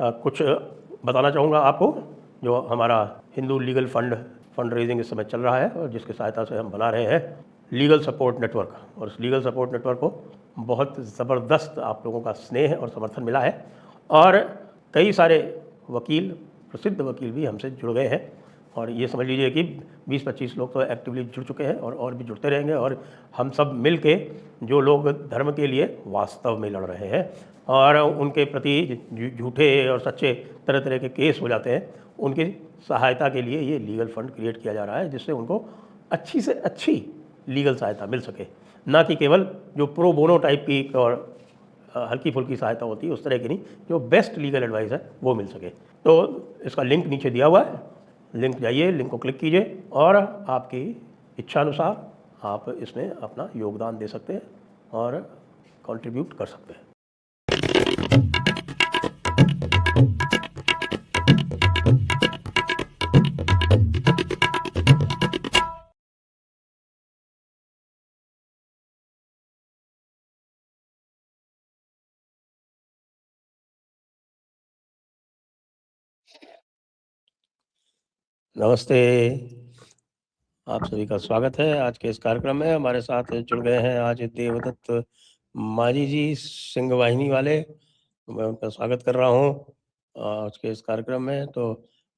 कुछ बताना चाहूँगा आपको, जो हमारा हिंदू लीगल फंड रेजिंग इस समय चल रहा है और जिसकी सहायता से हम बना रहे हैं लीगल सपोर्ट नेटवर्क। और इस लीगल सपोर्ट नेटवर्क को बहुत ज़बरदस्त आप लोगों का स्नेह और समर्थन मिला है और कई सारे वकील, प्रसिद्ध वकील भी हमसे जुड़ गए हैं और ये समझ लीजिए कि 20-25 लोग तो एक्टिवली जुड़ चुके हैं और भी जुड़ते रहेंगे। और हम सब मिल के जो लोग धर्म के लिए वास्तव में लड़ रहे हैं और उनके प्रति झूठे और सच्चे तरह तरह के केस हो जाते हैं, उनकी सहायता के लिए ये लीगल फंड क्रिएट किया जा रहा है, जिससे उनको अच्छी से अच्छी लीगल सहायता मिल सके, ना कि केवल जो प्रो बोनो टाइप की और हल्की फुल्की सहायता होती है उस तरह की नहीं, जो बेस्ट लीगल एडवाइस है वो मिल सके। तो इसका लिंक नीचे दिया हुआ है, लिंक जाइए, लिंक को क्लिक कीजिए और आपकी इच्छा अनुसार आप इसमें अपना योगदान दे सकते हैं और कंट्रीब्यूट कर सकते हैं। नमस्ते, आप सभी का स्वागत है आज के इस कार्यक्रम में। हमारे साथ जुड़ गए हैं आज देवदत्त माझी जी, सिंह वाहिनी वाले। मैं उनका स्वागत कर रहा हूँ आज के इस कार्यक्रम में। तो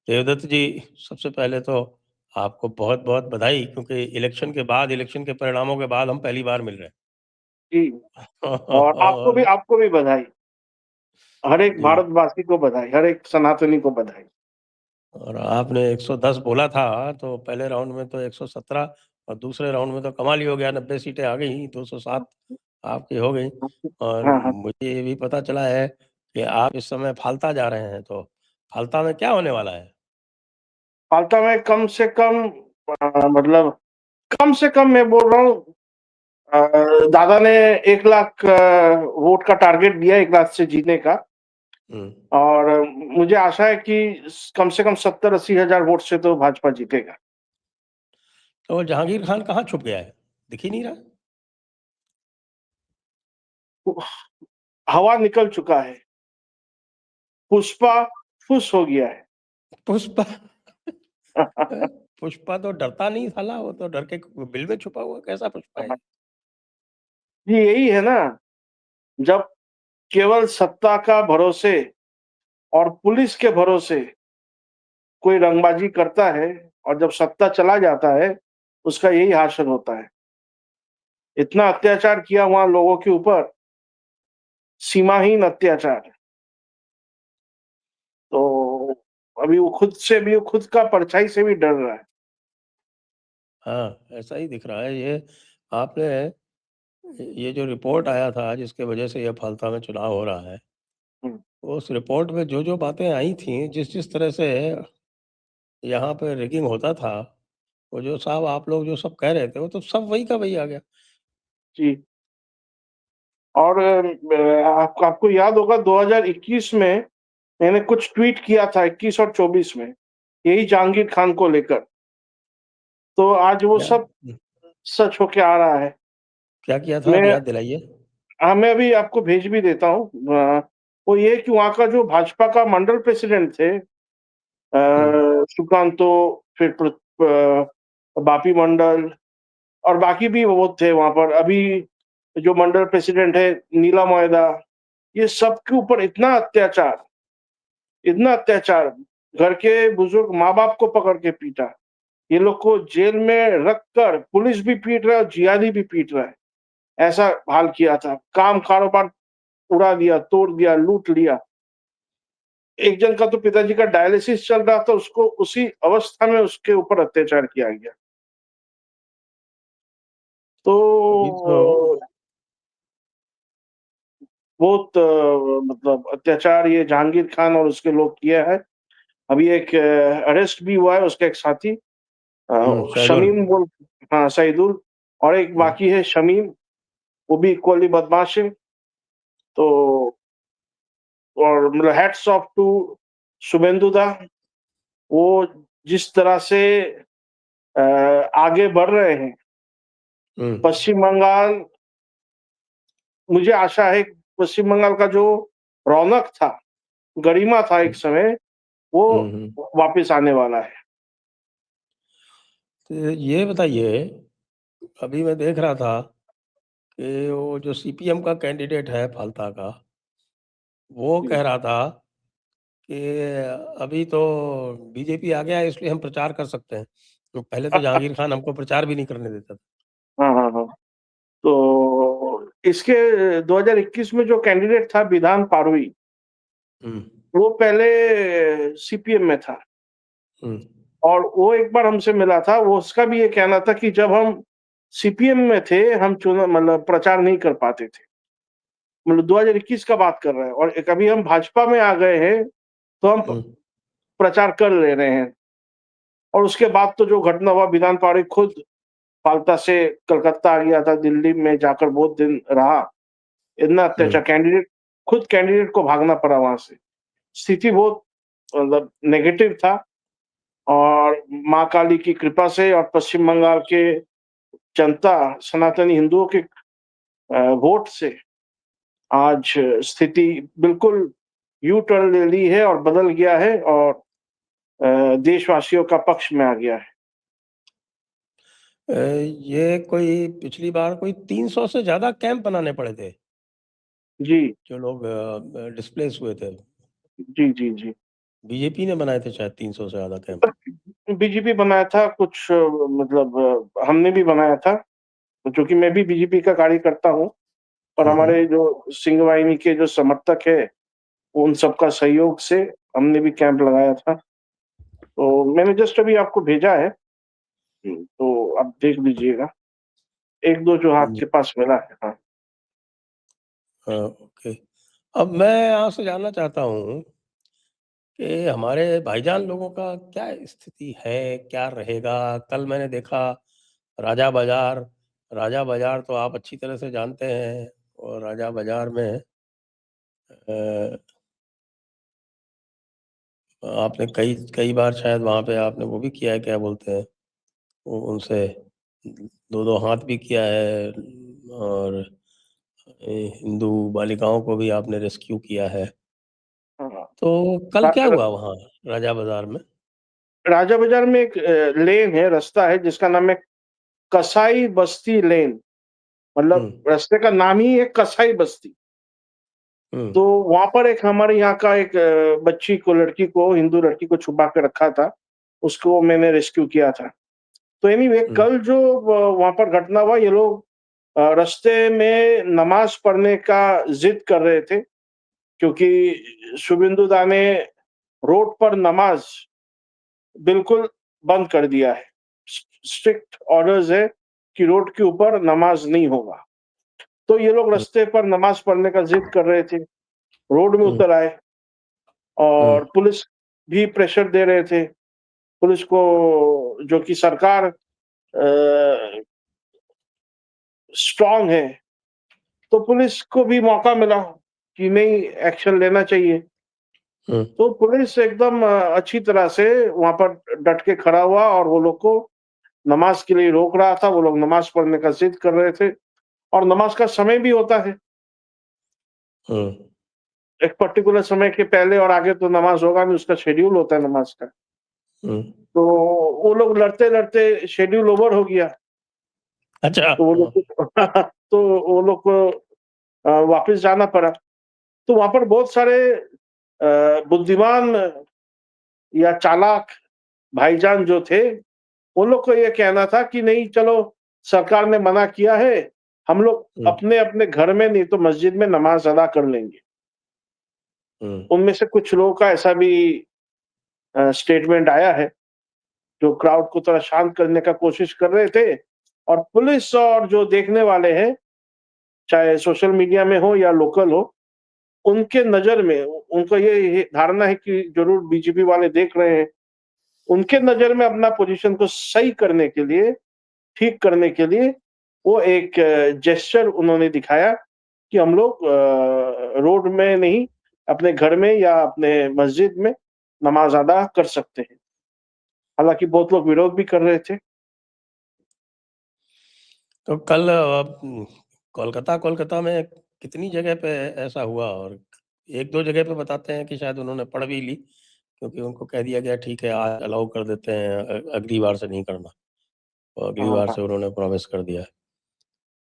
देवदत्त जी, सबसे पहले तो आपको बहुत बहुत बधाई, क्योंकि इलेक्शन के परिणामों के बाद हम पहली बार मिल रहे जी, हैं। और आपको भी बधाई। हर एक जी, भारतवासी को बधाई, हर एक सनातनी को बधाई। और आपने 110 बोला था, तो पहले राउंड में तो 117 और दूसरे राउंड में तो कमाल ही हो गया, 90 सीटें आ गई, 207 आपकी हो गई। और हाँ, हाँ। मुझे ये भी पता चला है कि आप इस समय फाल्ता जा रहे हैं, तो फाल्ता में क्या होने वाला है? फाल्ता में कम से कम मतलब कम से कम मैं बोल रहा हूँ, दादा ने 1 लाख वोट का टारगेट दिया, 1 लाख से जीतने का। हम्म, और मुझे आशा है कि कम से कम 70-80 हजार वोट से तो भाजपा जीतेगा। तो जहांगीर खान कहाँ छुप गया है, दिख ही नहीं रहा। हवा निकल चुका है, पुष्पा फुस हो गया है। पुष्पा पुष्पा तो डरता नहीं साला, वो तो डर के बिल में छुपा हुआ, कैसा पुष्पा है? जी, यही है ना, जब केवल सत्ता का भरोसे और पुलिस के भरोसे कोई रंगबाजी करता है और जब सत्ता चला जाता है, उसका यही हासिल होता है। इतना अत्याचार किया वहां लोगों के ऊपर, सीमाहीन अत्याचार। तो अभी वो खुद का परछाई से भी डर रहा है। हाँ, ऐसा ही दिख रहा है ये। आपने ये जो रिपोर्ट आया था जिसके वजह से ये फाल्ता में चुनाव हो रहा है, हम्म, उस रिपोर्ट में जो जो बातें आई थी, जिस जिस तरह से यहाँ पे रिगिंग होता था, वो जो साहब आप लोग जो सब कह रहे थे, वो तो सब वही का वही आ गया। जी। और आपको याद होगा 2021 में मैंने कुछ ट्वीट किया था, 21 और 24 में, यही जहांगीर खान को लेकर। तो आज वो क्या सब सच होके आ रहा है। क्या किया था, अब मैं याद दिलाइए। हाँ, मैं अभी आपको भेज भी देता हूँ। वो ये कि वहाँ का जो भाजपा का मंडल प्रेसिडेंट थे, हम्म, सुकांतो, फिर बापी मंडल और बाकी भी वो थे वहां पर। अभी जो मंडल प्रेसिडेंट है नीला मोएदा, ये सबके ऊपर इतना अत्याचार, घर के बुजुर्ग माँ बाप को पकड़ के पीटा, ये लोग को जेल में रख कर पुलिस भी पीट रहा है और जिहादी भी पीट रहा है, ऐसा हाल किया था। काम कारोबार उड़ा दिया, तोड़ दिया, लूट लिया। एक जन का तो पिताजी का डायलिसिस चल रहा था, उसको उसी अवस्था में उसके ऊपर अत्याचार किया गया। तो अभी तो बहुत मतलब अत्याचार ये जहांगीर खान और उसके लोग किया है। अभी एक अरेस्ट भी हुआ है, उसका एक साथी शार्दुल। शमीम बोल, हाँ सईदुल, और एक हम्म, बाकी है शमीम, वो भी इक्वली बदमाश है। तो और मतलब हैट्स ऑफ टू शुभेंदु दा, वो जिस तरह से आगे बढ़ रहे हैं हम्म, पश्चिम बंगाल। मुझे आशा है पश्चिम बंगाल का जो रौनक था गरिमा था एक समय, हुँ, वो हुँ। वापस आने वाला है। तो ये बताइए, अभी मैं देख रहा था कि वो जो सीपीएम का कैंडिडेट है फाल्ता का, वो जी। कह रहा था कि अभी तो बीजेपी आ गया है इसलिए हम प्रचार कर सकते हैं। तो पहले तो जहांगीर खान हमको प्रचार भी नहीं करने देता था। हाँ, हाँ, हाँ। तो इसके 2021 में जो कैंडिडेट था विधान पाड़वी, हुँ, वो पहले सीपीएम में था हुँ, और वो एक बार हमसे मिला था, वो उसका भी ये कहना था कि जब हम सीपीएम में थे, हम चुना मतलब प्रचार नहीं कर पाते थे। मतलब 2021 का बात कर रहे हैं और एक अभी हम भाजपा में आ गए हैं, तो हम हुँ, प्रचार कर ले रहे हैं और उसके बाद तो जो घटना हुआ विधान पाड़वी खुद फाल्ता से कलकत्ता आ गया था, दिल्ली में जाकर बहुत दिन रहा। इतना हुँ। अत्याचार कैंडिडेट खुद कैंडिडेट को भागना पड़ा वहाँ से। स्थिति बहुत मतलब नेगेटिव था और माँ काली की कृपा से और पश्चिम बंगाल के जनता, सनातनी हिंदुओं के वोट से आज स्थिति बिल्कुल यू टर्न ले ली है और बदल गया है और देशवासियों का पक्ष में आ गया है। ये कोई पिछली बार कोई 300 से ज़्यादा कैंप बनाने पड़े थे, जी, जो लोग डिस्प्लेस हुए थे। जी, जी, जी। बीजेपी ने बनाए थे शायद 300 से ज़्यादा कैंप। बीजेपी बनाया था कुछ मतलब हमने भी बनाया था, चूँकि मैं भी बीजेपी का कार्यकर्ता हूँ और हुँ, हुँ। हमारे जो सिंह वाहिनी के जो समर्थक हैं, उन सबका सहयोग से हमने भी कैंप लगाया था। तो मैंने जस्ट अभी आपको भेजा है, तो आप देख लीजिएगा। 1-2 जो जी, आपके पास मिला है। हाँ। हाँ, ओके। अब मैं आपसे जानना चाहता हूँ कि हमारे भाईजान लोगों का क्या स्थिति है, क्या रहेगा? कल मैंने देखा राजा बाज़ार राजा बाज़ार तो आप अच्छी तरह से जानते हैं और राजा बाज़ार में अ, आपने कई कई बार शायद वहाँ पे आपने वो भी किया है, क्या बोलते हैं, वो उनसे 2-2 हाथ भी किया है और हिंदू बालिकाओं को भी आपने रेस्क्यू किया है। हाँ, हाँ। तो कल रा क्या र हुआ वहाँ राजा बाज़ार में? राजा बाज़ार में एक लेन है, रास्ता है जिसका नाम है कसाई बस्ती लेन। हुँ, मतलब रास्ते का नाम ही है कसाई बस्ती। हुँ, तो वहाँ पर एक हमारे यहाँ का एक बच्ची को, लड़की को, हिंदू लड़की को छुपा के रखा था। उसको मैंने रेस्क्यू किया था। तो एनीवे हुँ, कल जो वहाँ पर घटना हुआ, ये लोग रास्ते में नमाज़ पढ़ने का ज़िद कर रहे थे क्योंकि शुभेंदु दा ने रोड पर नमाज़ बिल्कुल बंद कर दिया है। स्ट्रिक्ट ऑर्डर्स है कि रोड के ऊपर नमाज़ नहीं होगा। तो ये लोग हुँ, रास्ते पर नमाज़ पढ़ने का ज़िद कर रहे थे। रोड में हुँ, उतर आए हुँ, और पुलिस भी प्रेशर दे रहे थे। पुलिस को, जो कि सरकार स्ट्रॉन्ग है, तो पुलिस को भी मौका मिला कि नहीं एक्शन लेना चाहिए। हुँ, तो पुलिस एकदम अच्छी तरह से वहाँ पर डट के खड़ा हुआ और वो लोग को नमाज़ के लिए रोक रहा था। वो लोग नमाज़ पढ़ने का ज़िद कर रहे थे और नमाज़ का समय भी होता है। हुँ, एक पर्टिकुलर समय के पहले और आगे तो नमाज़ होगा नहीं, उसका शेड्यूल होता है नमाज़ का। हुँ। तो वो लोग लड़ते-लड़ते शेड्यूल ओवर हो गया। अच्छा, तो वो लोग हाँ, को तो वो लोग को वापस जाना पड़ा। तो वहाँ पर बहुत सारे बुद्धिमान या चालाक भाईजान जो थे, उन लोग को ये कहना था कि नहीं चलो, सरकार ने मना किया है, हम लोग हुँ, अपने-अपने घर में नहीं तो मस्जिद में नमाज़ अदा कर लेंगे। हुँ, उनमें से कुछ लोगों का ऐसा भी स्टेटमेंट आया है, जो क्राउड को थोड़ा शांत करने का कोशिश कर रहे थे और पुलिस और जो देखने वाले हैं, चाहे सोशल मीडिया में हो या लोकल हो, उनके नज़र में उनको ये धारणा है कि ज़रूर बीजेपी वाले देख रहे हैं। उनके नज़र में अपना पोज़ीशन को सही करने के लिए, ठीक करने के लिए, वो एक जेस्चर उन्होंने दिखाया कि हम लोग रोड में नहीं, अपने घर में या अपने मस्जिद में नमाज़ अदा कर सकते हैं। हालाँकि बहुत लोग विरोध भी कर रहे थे। तो कल कोलकाता कोलकाता में कितनी जगह पे ऐसा हुआ और 1-2 जगह पे बताते हैं कि शायद उन्होंने पढ़ भी ली, क्योंकि उनको कह दिया गया ठीक है आज अलाउ कर देते हैं, अगली बार से नहीं करना। और अगली हाँ, बार हाँ। से उन्होंने प्रॉमिस कर दिया है।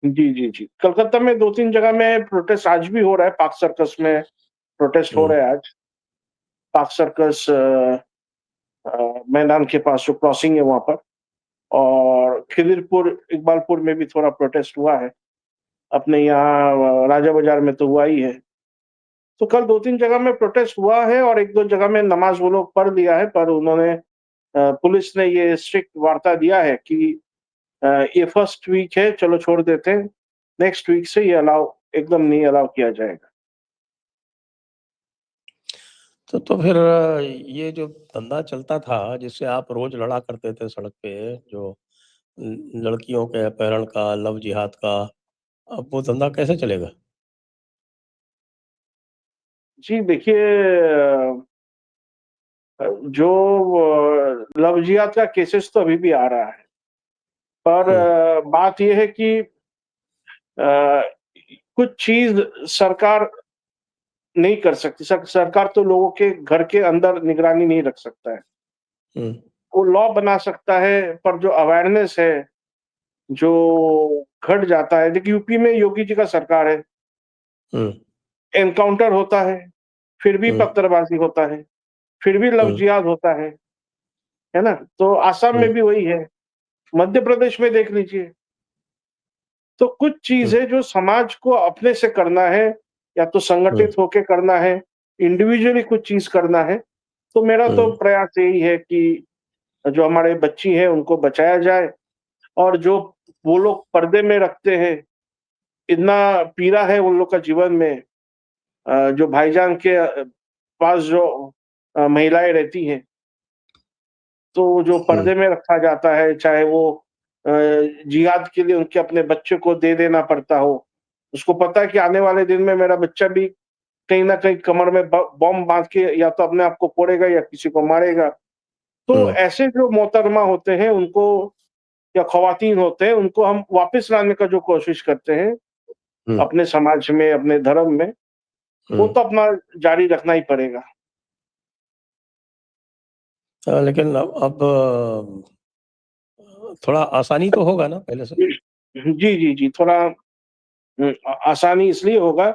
जी, जी, जी। कलकत्ता में 2-3 जगह में प्रोटेस्ट आज भी हो रहा है, पार्क सर्कस में प्रोटेस्ट हो हुँ, रहे हैं आज। पार्क सर्कस मैदान के पास जो क्रॉसिंग है वहाँ पर, और खिदिरपुर, इकबालपुर में भी थोड़ा प्रोटेस्ट हुआ है। अपने यहाँ राजा बाज़ार में तो हुआ ही है। तो कल 2-3 जगह में प्रोटेस्ट हुआ है और 1-2 जगह में नमाज़ वो लोग पढ़ लिया है, पर उन्होंने पुलिस ने ये स्ट्रिक्ट वार्ता दिया है कि ये फर्स्ट वीक है, चलो छोड़ देते हैं। नेक्स्ट वीक से ये अलाउ एकदम नहीं अलाउ किया जाएगा। तो फिर ये जो धंधा चलता था, जिससे आप रोज़ लड़ा करते थे सड़क पे, जो लड़कियों के अपहरण का, लव जिहाद का, अब वो धंधा कैसे चलेगा? जी, देखिए जो लव जिहाद का केसेस तो अभी भी आ रहा है। पर हुँ, बात ये है कि अ, कुछ चीज़ सरकार नहीं कर सकती। सरकार तो लोगों के घर के अंदर निगरानी नहीं रख सकता है। हुँ, वो लॉ बना सकता है, पर जो अवेयरनेस है, जो घट जाता है, देखिए यूपी में योगी जी का सरकार है, हुँ, एनकाउंटर होता है, फिर भी हुँ, पत्थरबाज़ी होता है, फिर भी लव हुँ, जिहाद होता है ना? तो आसाम हुँ, में भी वही है, मध्य प्रदेश में देख लीजिए। तो कुछ हुँ, चीज़ है जो समाज को अपने से करना है, या तो हुँ, संगठित होके करना है, इंडिविजुअली कुछ चीज़ करना है। तो मेरा तो हुँ, प्रयास यही है कि जो हमारे बच्ची हैं उनको बचाया जाए, और जो वो लोग पर्दे में रखते हैं, इतना पीड़ा है उन लोग का जीवन में, जो भाईजान के पास जो महिलाएँ रहती हैं, तो जो हुँ, पर्दे में रखा जाता है, चाहे वो जिहाद के लिए उनके अपने बच्चे को दे देना पड़ता हो। उसको पता है कि आने वाले दिन में मेरा बच्चा भी कहीं न कहीं कमर में ब बॉम्ब बाँध के या तो अपने आप को फोड़ेगा या किसी को मारेगा। तो हुँ, ऐसे जो मोहतरमा होते हैं उनको, या ख़वातीन होते हैं, उनको हम वापस लाने का जो कोशिश करते हैं, हुँ, अपने समाज में, अपने धर्म में, वो हुँ। तो अपना जारी रखना ही पड़ेगा। लेकिन अब थोड़ा आसानी तो होगा ना पहले से? जी, जी, जी, थोड़ा आसानी इसलिए होगा,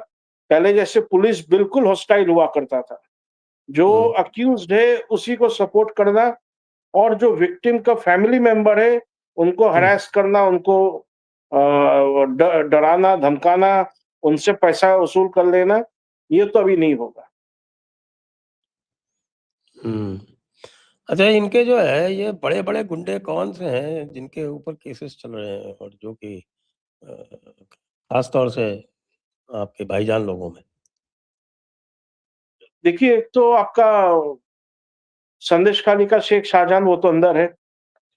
पहले जैसे पुलिस बिल्कुल हॉस्टाइल हुआ करता था। जो हुँ, अक्यूज़्ड है उसी को सपोर्ट करना, और जो विक्टिम का फैमिली मेंबर है, उनको हुँ, हैरेस करना, उनको डराना, धमकाना, उनसे पैसा वसूल कर लेना, ये तो अभी नहीं होगा। हुँ। अच्छा, इनके जो है ये बड़े-बड़े गुंडे कौन से हैं जिनके ऊपर केसेस चल रहे हैं और जो कि ख़ास तौर से आपके भाईजान लोगों में? देखिए, एक तो आपका संदेश खाली का शेख शाहजहान, वो तो अंदर है,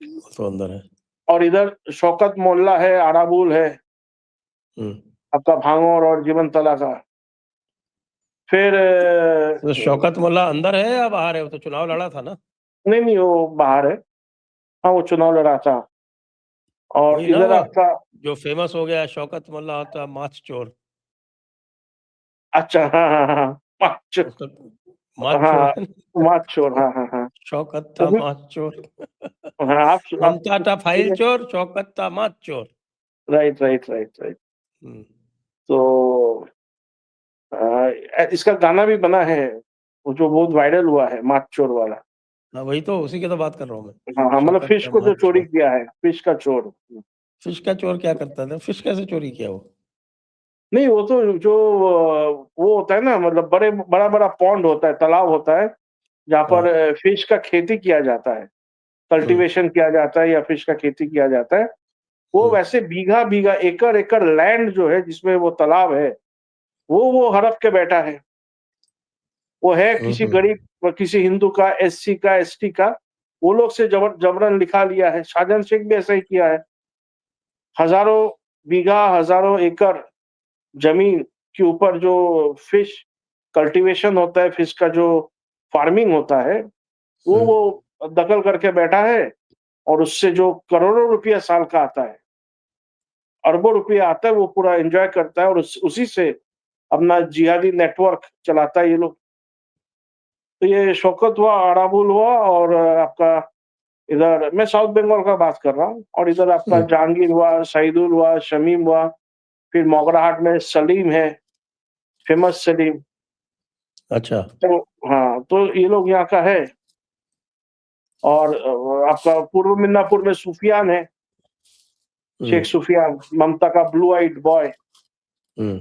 वो तो अंदर है। और इधर शौकत मोल्ला है, आराबुल है, हुँ। आपका भांगौर और जीवनतला का। फिर तो शौकत मोल्ला अंदर है या बाहर है? वो तो चुनाव लड़ा था ना? नहीं, नहीं, वो बाहर है। हाँ, वो चुनाव लड़ा था। और वही ना इधर वो आपका, जो फ़ेमस हो गया शौकत मोल्ला होता माछ चोर। अच्छा, हाँ, हाँ, हाँ, माच उसका माछ चोर हाँ, है ना? माच चोर, हाँ, हाँ, हाँ। शौकत तो था भी माछ चोर। हाँ, आप ममता था फाइल चोर, शौकत था माछ चोर। Right, right, right, right. हुँ। तो इसका गाना भी बना है, वो जो बहुत वायरल हुआ है, माच चोर वाला। हाँ, वही तो उसी की तो बात कर रहा हूँ मैं। हाँ, हाँ, मतलब शौकत फिश था को जो माछ चोरी चोर। किया है, फिश का चोर। फिश का चोर क्या करता था? फिश कैसे चोरी किया वो? नहीं, वो तो जो वो होता है ना, मतलब बड़ा-बड़ा पॉन्ड होता है, तालाब होता है, जहाँ हाँ। पर फिश का खेती किया जाता है, हुँ, कल्टीवेशन किया जाता है या फिश का खेती किया जाता है। वो हुँ। वैसे बीघा-बीघा, एकड़-एकड़ लैंड जो है जिसमें वो तालाब है, वो हड़प के बैठा है। वो है हुँ, किसी हुँ। गरीब, किसी हिंदू का, एससी का, एसटी का, वो लोग से जबरन लिखा लिया है। शाहजहां शेख भी ऐसा ही किया है। हज़ारों बीघा, हज़ारों एकड़ ज़मीन के ऊपर जो फिश कल्टीवेशन होता है, फिश का जो फार्मिंग होता है, हुँ, वो दखल करके बैठा है, और उससे जो करोड़ों रुपया साल का आता है, अरबों रुपया आता है, वो पूरा एन्जॉय करता है, और उसी से अपना जिहादी नेटवर्क चलाता है ये लोग। तो ये शौकत हुआ, अराबुल हुआ और आपका इधर मैं साउथ बंगाल का बात कर रहा हूँ और इधर आपका हम्म, जहांगीर हुआ, सईदुल हुआ, शमीम हुआ, फिर मोगराहाट में सलीम है, फेमस सलीम। अच्छा। तो हाँ, तो ये लोग यहाँ का है और आपका पूर्व मिदनापुर में सुफियान है, हम्म, शेख सुफियान, ममता का ब्लू आइड बॉय। हम्म।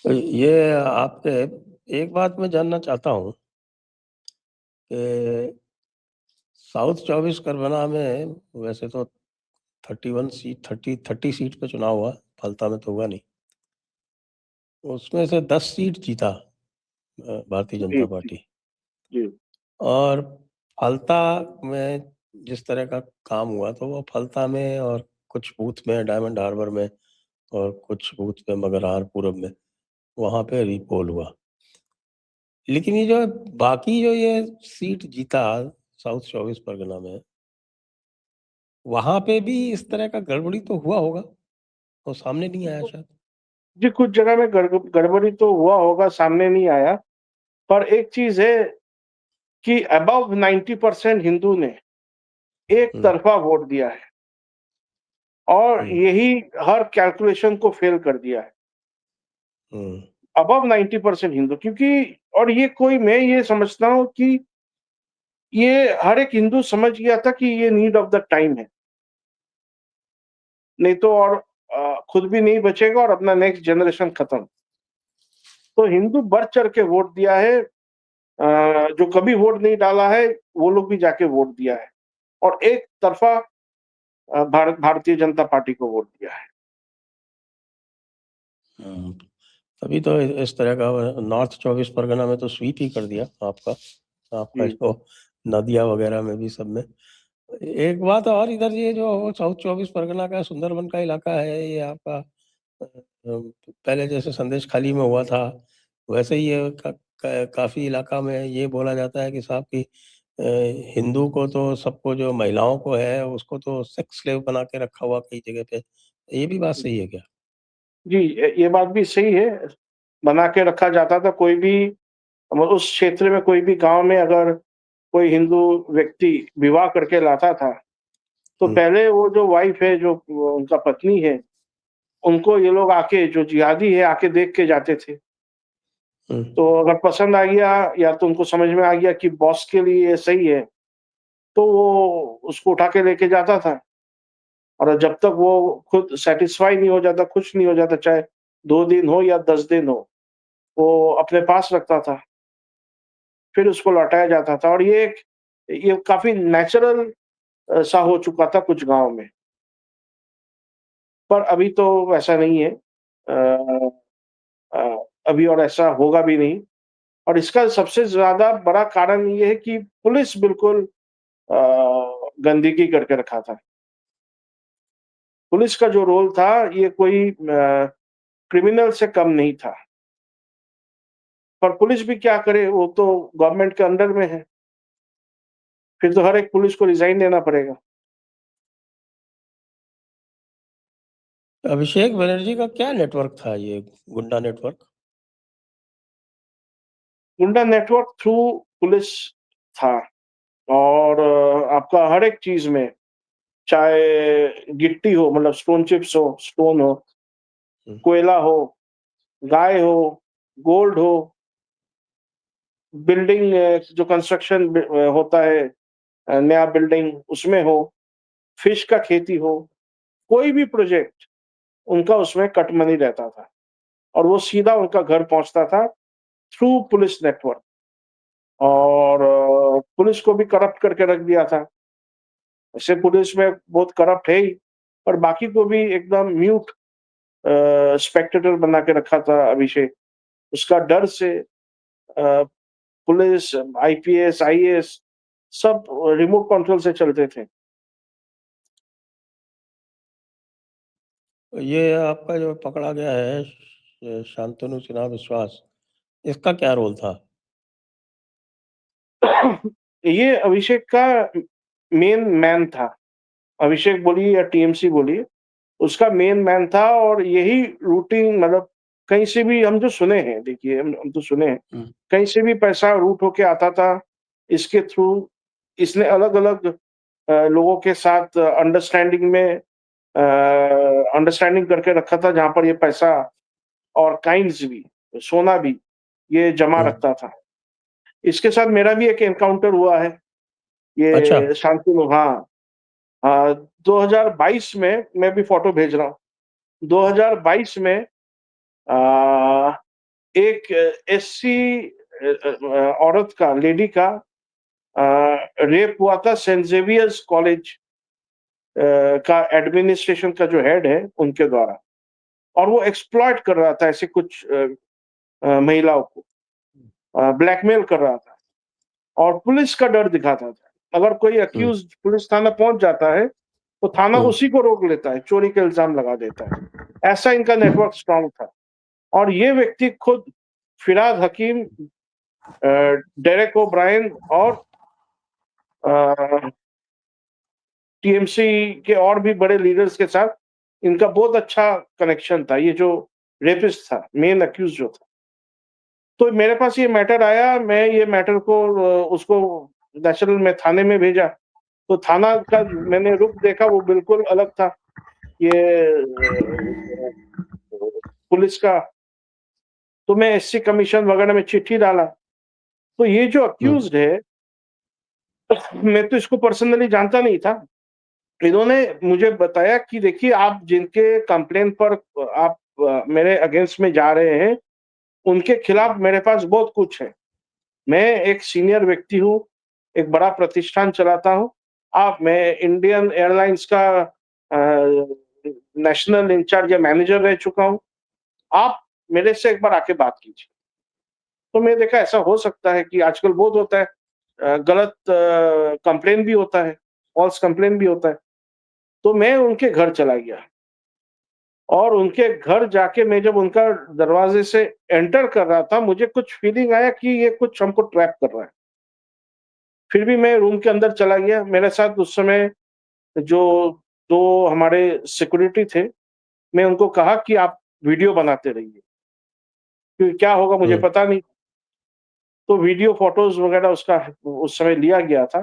तो ये आपके एक बात मैं जानना चाहता हूँ कि साउथ 24 परगना में वैसे तो 31 सीट 30 सीट पे चुनाव हुआ, फलता में तो हुआ नहीं। उसमें से 10 सीट जीता भारतीय जी, जनता जी, पार्टी। जी। और फलता में जिस तरह का काम हुआ तो वो फलता में और कुछ बूथ में डायमंड हार्बर में और कुछ बूथ पे मगरहार पूरब में वहाँ पे रीपोल हुआ। लेकिन ये जो बाकी जो ये सीट जीता साउथ 24 परगना में, वहाँ पे भी इस तरह का गड़बड़ी तो हुआ होगा, वो सामने नहीं आया शायद। जी, कुछ जगह में गड़बड़ी तो हुआ होगा, सामने नहीं आया। पर एक चीज़ है कि अबव 90% हिंदू ने एक हम्म, तरफ़ा वोट दिया है और हम्म, यही हर कैलकुलेशन को फ़ेल कर दिया है। हम्म, अबव 90% हिंदू, क्योंकि और ये कोई मैं ये समझता हूँ कि ये हर एक हिंदू समझ गया था कि ये नीड ऑफ द टाइम है। नहीं तो और खुद भी नहीं बचेगा और अपना नेक्स्ट जनरेशन खत्म। तो हिंदू बढ़-चढ़ के वोट दिया है। जो कभी वोट नहीं डाला है, वो लोग भी जाके वोट दिया है और एक तरफ़ा भारतीय जनता पार्टी को वोट दिया है। हम्म। तभी तो इस तरह का नॉर्थ 24 परगना में तो स्वीप ही कर दिया आपका आपका जी, जो नदिया वगैरह में भी सब में। एक बात और, इधर ये जो साउथ 24 परगना का सुंदरबन का इलाका है, ये आपका पहले जैसे संदेश खाली में हुआ था वैसे ही ये काफी इलाका में ये बोला जाता है कि साहब की हिंदू को तो सबको जो महिलाओं को है उसको तो सेक्स स्लेव बना के रखा हुआ कई जगह पे। ये भी बात सही है क्या? जी, ये बात भी सही है। बना के रखा जाता था, कोई भी उस क्षेत्र में कोई भी गाँव में अगर कोई हिंदू व्यक्ति विवाह करके लाता था, तो हम्म, पहले वो जो वाइफ़ है, जो वो उनका पत्नी है, उनको ये लोग आके जो जिहादी है, आके देख के जाते थे। हम्म, तो अगर पसंद आ गया या तो उनको समझ में आ गया कि बॉस के लिए ये सही है, तो वो उसको उठा के लेके जाता था और जब तक वो खुद सैटिस्फाई नहीं हो जाता, खुश नहीं हो जाता, चाहे 2 दिन हो या 10 दिन हो, वो अपने पास रखता था। फिर उसको लौटाया जाता था और ये काफ़ी नेचुरल सा हो चुका था कुछ गाँव में। पर अभी तो वैसा नहीं है। अभी और ऐसा होगा भी नहीं और इसका सबसे ज़्यादा बड़ा कारण ये है कि पुलिस बिल्कुल अ, गंदगी करके रखा था। पुलिस का जो रोल था, ये कोई क्रिमिनल से कम नहीं था। पर पुलिस भी क्या करे, वो तो गवर्नमेंट के अंडर में है। फिर तो हर एक पुलिस को रिज़ाइन देना पड़ेगा। अभिषेक बनर्जी का क्या नेटवर्क था ये गुंडा नेटवर्क? गुंडा नेटवर्क थ्रू पुलिस था और आपका हर एक चीज़ में, चाहे गिट्टी हो मतलब स्टोन चिप्स हो, स्टोन हो, हम्म, कोयला हो, गाय हो, गोल्ड हो, बिल्डिंग जो कंस्ट्रक्शन होता है, नया बिल्डिंग उसमें हो, फिश का खेती हो, कोई भी प्रोजेक्ट उनका उसमें कट मनी रहता था और वो सीधा उनका घर पहुँचता था थ्रू पुलिस नेटवर्क और पुलिस को भी करप्ट करके रख दिया था। वैसे पुलिस में बहुत करप्ट है ही, पर बाकी को भी एकदम म्यूट स्पेक्टेटर बना के रखा था अभिषेक। उसका डर से पुलिस, आईपीएस, आईएएस सब रिमोट कंट्रोल से चलते थे। ये आपका जो पकड़ा गया है शांतनु सिन्हा विश्वास, इसका क्या रोल था? ये अभिषेक का मेन मैन था। अभिषेक बोलिए या टीएमसी बोलिए, उसका मेन मैन था और यही रूटिंग मतलब कहीं से भी हम जो सुने हैं, देखिए हम तो सुने हैं, हम्म, कहीं से भी पैसा रूट होके आता था, इसके थ्रू इसने अलग-अलग लोगों के साथ अंडरस्टैंडिंग करके रखा था, जहाँ पर ये पैसा और काइंड्स भी, सोना भी, ये जमा हम्म, रखता था। इसके साथ मेरा भी एक एनकाउंटर हुआ है, अच्छा। ये शांतिनु हाँ, 2022 में मैं भी फ़ोटो भेज रहा हूँ। 2022 में एक एससी औरत का, लेडी का रेप हुआ था सेंट ज़ेवियर्स कॉलेज का एडमिनिस्ट्रेशन का जो हेड है, उनके द्वारा, और वो एक्सप्लॉइट कर रहा था ऐसे कुछ महिलाओं को, ब्लैकमेल कर रहा था और पुलिस का डर दिखाता था। अगर कोई हम्म, अक्यूज़्ड पुलिस थाना पहुँच जाता है, तो थाना हम्म, उसी को रोक लेता है, चोरी का इल्ज़ाम लगा देता है। ऐसा इनका नेटवर्क स्ट्रॉन्ग था और ये व्यक्ति खुद फिराद हकीम, डेरेक ओब्रायन और अ, टीएमसी के और भी बड़े लीडर्स के साथ इनका बहुत अच्छा कनेक्शन था, ये जो रेपिस्ट था, मेन अक्यूज़ जो था। तो मेरे पास ये मैटर आया, मैं ये मैटर को उसको नेशनल में थाने में भेजा, तो थाना का मैंने रुख देखा, वो बिल्कुल अलग था। ये पुलिस का, तो मैं एससी कमीशन वगैरह में चिट्ठी डाला। तो ये जो हम्म, अक्यूज़्ड है, मैं तो इसको पर्सनली जानता नहीं था। इन्होंने मुझे बताया कि देखिए, आप जिनके कंप्लेन पर आप मेरे अगेंस्ट में जा रहे हैं, उनके खिलाफ मेरे पास बहुत कुछ है। मैं एक सीनियर व्यक्ति हूँ, एक बड़ा प्रतिष्ठान चलाता हूँ। मैं इंडियन एयरलाइंस का नेशनल इंचार्ज या मैनेजर रह चुका हूँ। आप मेरे से एक बार आके बात कीजिए। तो मैंने देखा ऐसा हो सकता है कि आजकल बहुत होता है, गलत कंप्लेन भी होता है, फ़ॉल्स कंप्लेन भी होता है। तो मैं उनके घर चला गया और उनके घर जाके मैं जब उनका दरवाज़े से एंटर कर रहा था, मुझे कुछ फीलिंग आया कि ये कुछ हमको ट्रैप कर रहा है। फिर भी मैं रूम के अंदर चला गया। मेरे साथ उस समय जो 2 हमारे सिक्योरिटी थे, मैं उनको कहा कि आप वीडियो बनाते रहिए, क्योंकि क्या होगा मुझे हम्म, पता नहीं। तो वीडियो फ़ोटोज़ वगैरह उसका उस समय लिया गया था।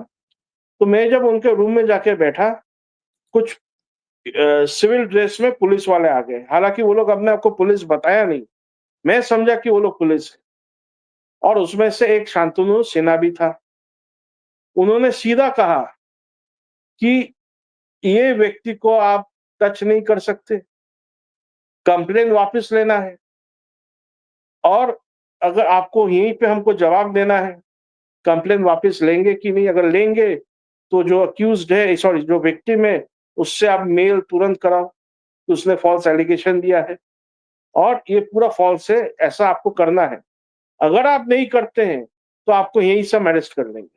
तो मैं जब उनके रूम में जाके बैठा, कुछ सिविल ड्रेस में पुलिस वाले आ गए। हालाँकि वो लोग अपने आप को पुलिस बताया नहीं। मैं समझा कि वो लोग पुलिस है और उसमें से एक शांतनु सिन्हा भी था। उन्होंने सीधा कहा कि ये व्यक्ति को आप टच नहीं कर सकते, कंप्लेन वापस लेना है और अगर आपको यहीं पे हमको जवाब देना है, कंप्लेन वापस लेंगे कि नहीं? अगर लेंगे, तो जो अक्यूज़्ड है, सॉरी, जो विक्टिम है, उससे आप मेल तुरंत कराओ कि उसने फ़ॉल्स एलिगेशन दिया है और ये पूरा फ़ॉल्स है, ऐसा आपको करना है। अगर आप नहीं करते हैं, तो आपको यहीं से हम अरेस्ट कर लेंगे।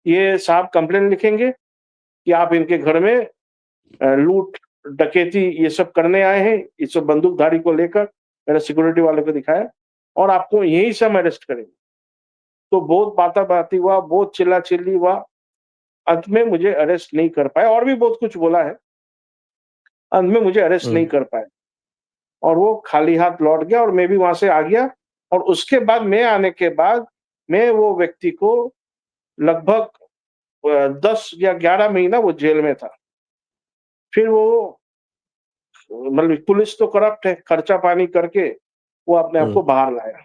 ये साहब कंप्लेन लिखेंगे कि आप इनके घर में लूट, डकैती ये सब करने आए हैं, ये सब बंदूकधारी को लेकर, मैंने सिक्योरिटी वाले को दिखाया और आपको यहीं से हम अरेस्ट करेंगे। तो बहुत बाता-बाती हुआ, बहुत चिल्ला-चिल्ली हुआ, अंत में मुझे अरेस्ट नहीं कर पाए और भी बहुत कुछ बोला है, अंत में मुझे अरेस्ट नहीं हम्म, कर पाए और वो खाली हाथ लौट गया और मैं भी वहाँ से आ गया और उसके बाद मैं आने के बाद, मैं वो व्यक्ति को लगभग 10 या 11 महीना वो जेल में था। फिर वो, मतलब पुलिस तो करप्ट है, खर्चा पानी करके वो अपने आप हम्म, को बाहर लाया।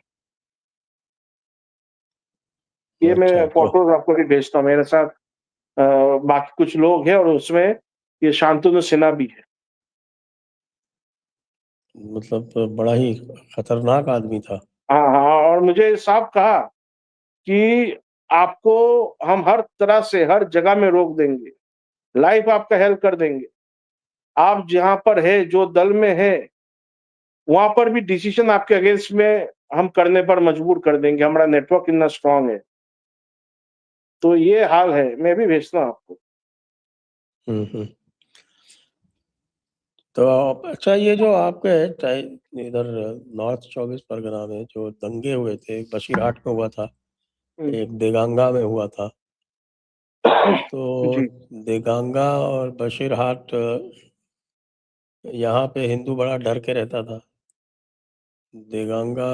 ये अच्छा। मैं तो फ़ोटोज़ आपको भी भेजता हूँ, मेरे साथ बाकी कुछ लोग हैं और उसमें ये शांतनु सिन्हा भी है। मतलब बड़ा ही खतरनाक आदमी था। हाँ, हाँ, और मुझे साफ कहा कि आपको हम हर तरह से, हर जगह में रोक देंगे, लाइफ आपका हेल्प कर देंगे। आप जहाँ पर है, जो दल में है, वहाँ पर भी डिसीज़न आपके अगेंस्ट में हम करने पर मजबूर कर देंगे, हमारा नेटवर्क इतना स्ट्रॉन्ग है। तो ये हाल है, मैं भी भेजता हूँ आपको। हम्म, तो अच्छा, ये जो आपके इधर नॉर्थ 24 परगना में जो दंगे हुए थे, एक बशीरहाट में हुआ था, हुँ। एक देगांगा में हुआ था। तो जी। देगांगा और बशीरहाट, यहाँ पे हिंदू बड़ा डर के रहता था। देगंगा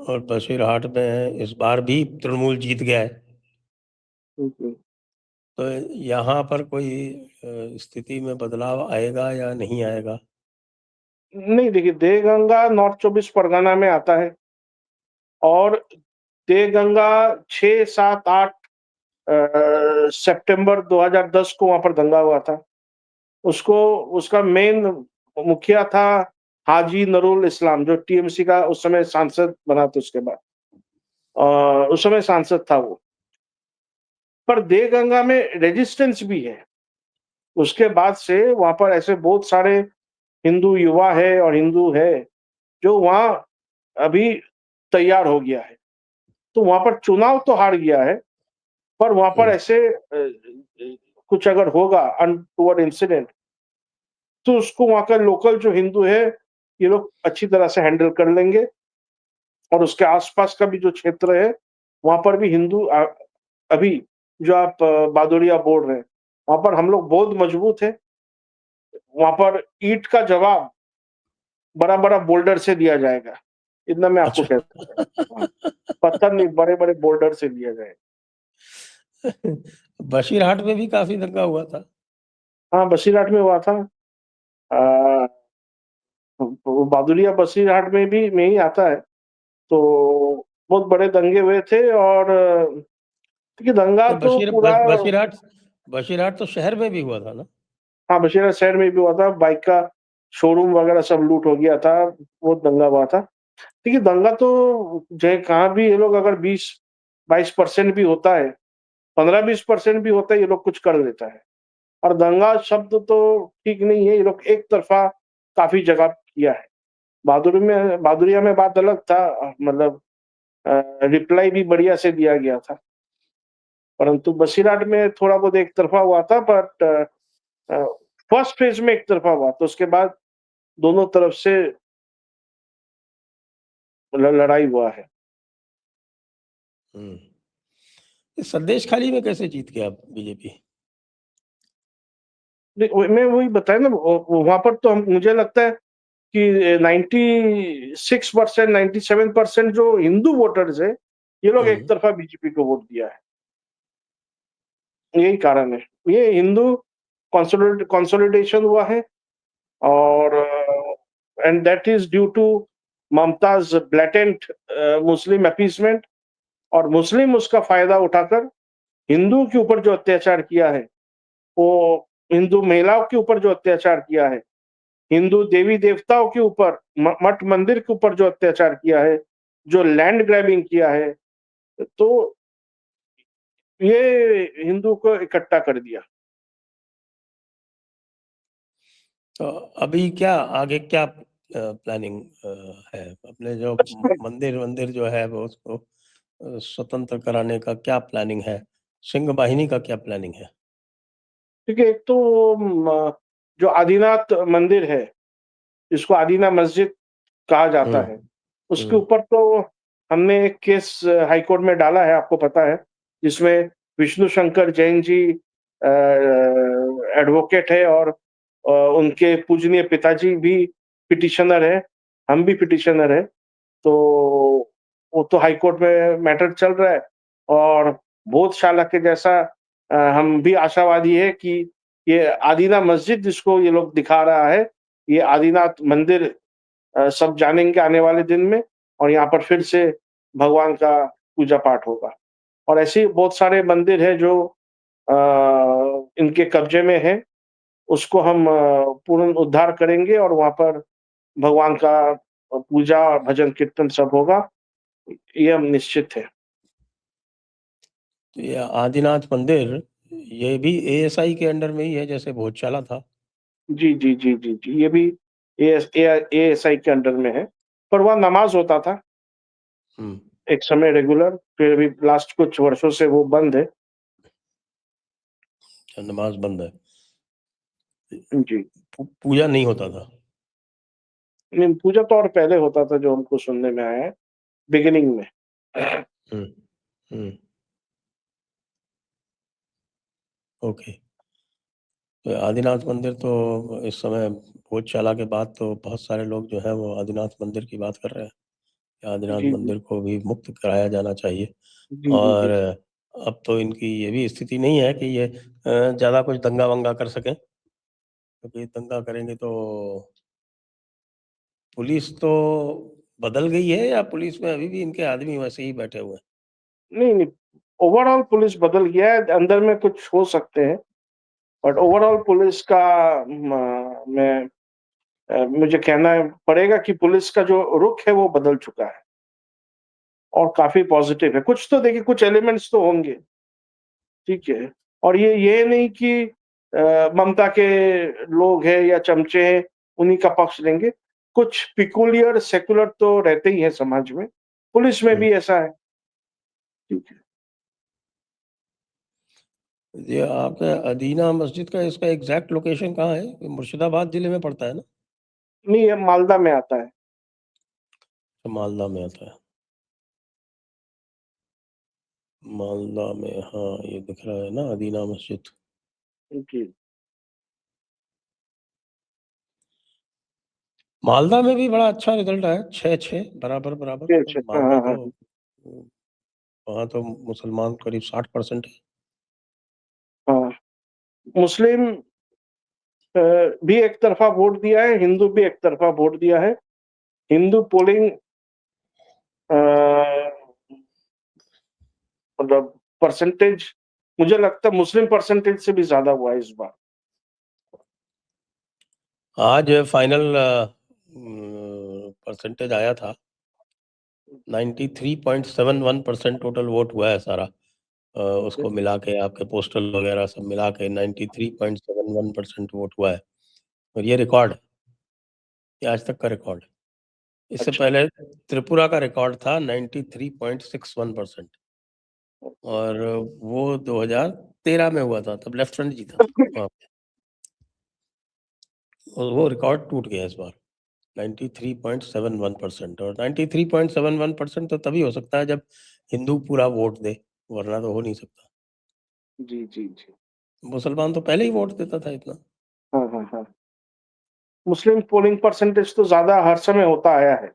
और बशीरहाट में इस बार भी तृणमूल जीत गया है, तो यहाँ पर कोई स्थिति में बदलाव आएगा या नहीं आएगा? नहीं, देखिए, देगंगा नॉर्थ 24 परगना में आता है और देगंगा 6, 7, 8 सितंबर 2010 को वहां पर दंगा हुआ था। उसका मेन मुखिया था हाजी नरूल इस्लाम, जो टीएमसी का उस समय सांसद बना था। उसके बाद उस समय सांसद था वो। पर देगंगा में रेजिस्टेंस भी है। उसके बाद से वहां पर ऐसे बहुत सारे हिंदू युवा है और हिंदू है जो वहां अभी तैयार हो गया है। तो वहां पर चुनाव तो हार गया है, पर वहां पर ऐसे कुछ अगर होगा अनटूवर्ड इंसिडेंट, तो उसको वहां का लोकल जो हिंदू है, ये लोग अच्छी तरह से हैंडल कर लेंगे। और उसके आसपास का भी जो क्षेत्र है, वहां पर भी हिंदू अभी जो आप बादुड़िया बोल रहे हैं, वहां पर हम लोग बहुत मजबूत है। वहां पर ईंट का जवाब बड़ा-बड़ा बोल्डर से दिया जाएगा, इतना मैं आपको कह सकता हूँ। हाँ, पत्थर नहीं, बड़े-बड़े बोल्डर से दिया जाएगा। बशीरहाट में भी काफी दंगा हुआ था। हाँ, बसीरहाट में हुआ था। अ, वो बादुड़िया बसीरहाट में ही आता है। तो बहुत बड़े दंगे हुए थे और देखिए, दंगा नहीं, तो पूरा। बशीरहाट तो शहर में भी हुआ था ना? हाँ, बसीरहाट शहर में भी हुआ था। बाइक का शोरूम वगैरह सब लूट हो गया था, बहुत दंगा हुआ था। देखिए, दंगा तो चाहे कहाँ भी ये लोग अगर 20-22% भी होता है, 15-20% भी होता है, ये लोग कुछ कर देता है। और दंगा शब्द तो ठीक नहीं है, ये लोग एक तरफा काफ़ी जगह किया है। बादुड़िया में बात अलग था, मतलब रिप्लाई भी बढ़िया से दिया गया था। परंतु बसीरहाट में थोड़ा बहुत एक तरफा हुआ था, बट फर्स्ट फेज में एक तरफा हुआ, तो उसके बाद दोनों तरफ से लड़ाई हुआ है। इस संदेश खाली में कैसे जीत गया बीजेपी? मैं वही बताया ना, वहां पर तो मुझे लगता है कि 96%, 97% जो हिंदू वोटर्स है, ये लोग एक तरफा बीजेपी को वोट दिया है। यही कारण है। ये हिंदू कंसोलिडेशन हुआ है और and that is due to Mamata's blatant Muslim appeasement. और मुस्लिम उसका फायदा उठाकर हिंदू के ऊपर जो अत्याचार किया है, वो हिंदू महिलाओं के ऊपर जो अत्याचार किया है, हिंदू देवी देवताओं के ऊपर, मठ मंदिर के ऊपर जो अत्याचार किया है, जो लैंड ग्रैबिंग किया है, तो ये हिंदू को इकट्ठा कर दिया। तो अभी क्या आगे क्या प्लानिंग है? अपने जो मंदिर मंदिर जो है वो उसको स्वतंत्र कराने का क्या प्लानिंग है? सिंह वाहिनी का क्या प्लानिंग है? ठीक है, एक तो जो आदिनाथ मंदिर है, जिसको आदीना मस्जिद कहा जाता है, उसके ऊपर तो हमने एक केस हाई कोर्ट में डाला है, आपको पता है, जिसमें विष्णु शंकर जैन जी एडवोकेट है और उनके पूजनीय पिताजी भी पिटिशनर है, हम भी पिटिशनर है। तो वो तो हाई कोर्ट में मैटर चल रहा है और बोधशाला के जैसा हम भी आशावादी है कि ये आदीना मस्जिद जिसको ये लोग दिखा रहा है, ये आदिनाथ मंदिर सब जानेंगे आने वाले दिन में और यहाँ पर फिर से भगवान का पूजा पाठ होगा। और ऐसे ही बहुत सारे मंदिर हैं जो अ, इनके कब्जे में हैं, उसको हम पूर्ण उद्धार करेंगे और वहाँ पर भगवान का पूजा और भजन कीर्तन सब होगा, ये हम निश्चित है। तो ये आदिनाथ मंदिर ये भी एएसआई के अंडर में ही है जैसे भोजशाला था? जी, जी, जी, जी, जी, ये भी एएसआई के अंडर में है, पर वहाँ नमाज़ होता था एक समय रेगुलर, फिर अभी लास्ट कुछ वर्षों से वो बंद है। नमाज बंद है। जी। पूजा नहीं होता था? नहीं, पूजा तो और पहले होता था जो हमको सुनने में आया है, बिगिनिंग में। हम्म हम्म ओके। तो आदिनाथ मंदिर तो इस समय भोजशाला के बाद तो बहुत सारे लोग जो है वो आदिनाथ मंदिर की बात कर रहे हैं कि आदिनाथ जी, जी। मंदिर को भी मुक्त कराया जाना चाहिए। जी, जी, और जी। अब तो इनकी ये भी स्थिति नहीं है कि ये ज़्यादा कुछ दंगा-वंगा कर सकें, क्योंकि दंगा करेंगे तो पुलिस तो बदल गई है या पुलिस में अभी भी इनके आदमी वैसे ही बैठे हुए हैं? नहीं, नहीं, ओवरऑल पुलिस बदल गया है, अंदर में कुछ हो सकते हैं, बट ओवरऑल पुलिस का मुझे कहना पड़ेगा कि पुलिस का जो रुख है वो बदल चुका है और काफ़ी पॉज़िटिव है। कुछ तो देखिए कुछ एलिमेंट्स तो होंगे, ठीक है? और ये नहीं कि ममता के लोग हैं या चमचे हैं, उन्हीं का पक्ष लेंगे। कुछ पिकुलियर सेक्युलर तो रहते ही हैं समाज में, पुलिस में हुँ। भी ऐसा है, ठीक है। ये आपका अदीना मस्जिद का इसका एग्ज़ैक्ट लोकेशन कहाँ है? ये मुर्शिदाबाद ज़िले में पड़ता है ना? नहीं, ये मालदा में आता है। मालदा में आता है। मालदा में हाँ, ये दिख रहा है ना अदीना मस्जिद। जी, मालदा में भी बड़ा अच्छा रिज़ल्ट आया, 6-6 बराबर-बराबर। जी, तो अच्छा। हाँ, मालदा हाँ, तो हाँ। वहाँ तो मुसलमान करीब 60% है। हाँ, मुस्लिम भी एक तरफ़ा वोट दिया है, हिंदू भी एक तरफ़ा वोट दिया है। हिंदू पोलिंग अ, मतलब परसेंटेज मुझे लगता है मुस्लिम परसेंटेज से भी ज़्यादा हुआ है इस बार। आज फाइनल परसेंटेज आया था, 93.71% टोटल वोट हुआ है सारा। उसको मिला के आपके पोस्टल वगैरह सब मिला के 93.71% वोट हुआ है और ये रिकॉर्ड है, ये आज तक का रिकॉर्ड है। इससे अच्छा, पहले त्रिपुरा का रिकॉर्ड था 93.61% और वो 2013 में हुआ था, तब लेफ्ट फ्रंट जीता था वहाँ पे और वो रिकॉर्ड टूट गया इस बार 93.71% और 93.71% तो तभी हो सकता है जब हिंदू पूरा वोट दे, वरना तो हो नहीं सकता। जी, जी, जी। मुसलमान तो पहले ही वोट देता था इतना। हाँ, हाँ, हाँ। मुस्लिम पोलिंग परसेंटेज तो ज़्यादा हर समय होता आया है,